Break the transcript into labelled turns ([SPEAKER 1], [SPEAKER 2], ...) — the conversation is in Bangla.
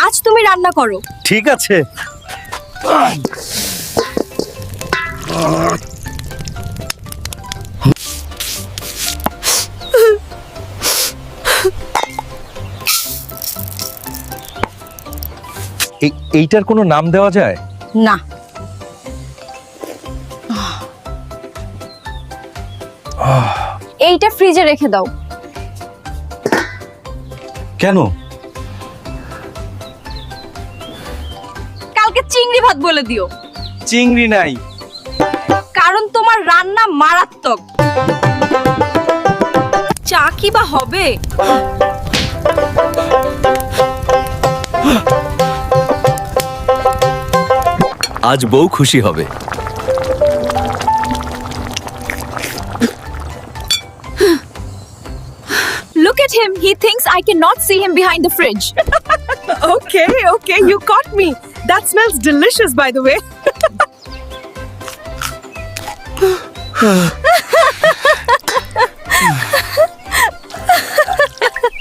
[SPEAKER 1] আজ তুমি রান্না করো।
[SPEAKER 2] ঠিক আছে। এইটার কোনো নাম দেওয়া যায়?
[SPEAKER 1] না। এইটা ফ্রিজে রেখে দাও।
[SPEAKER 2] কেন?
[SPEAKER 1] কালকে চিংড়ি ভাত বলে দিও।
[SPEAKER 2] চিংড়ি নাই।
[SPEAKER 1] কারণ তোমার রান্না মারাত্মক। চা কি বা হবে?
[SPEAKER 2] আজ বউ খুশি হবে।
[SPEAKER 1] Look at him. He thinks I cannot see him behind the fridge.
[SPEAKER 3] Okay, you caught me. That smells delicious, by the way.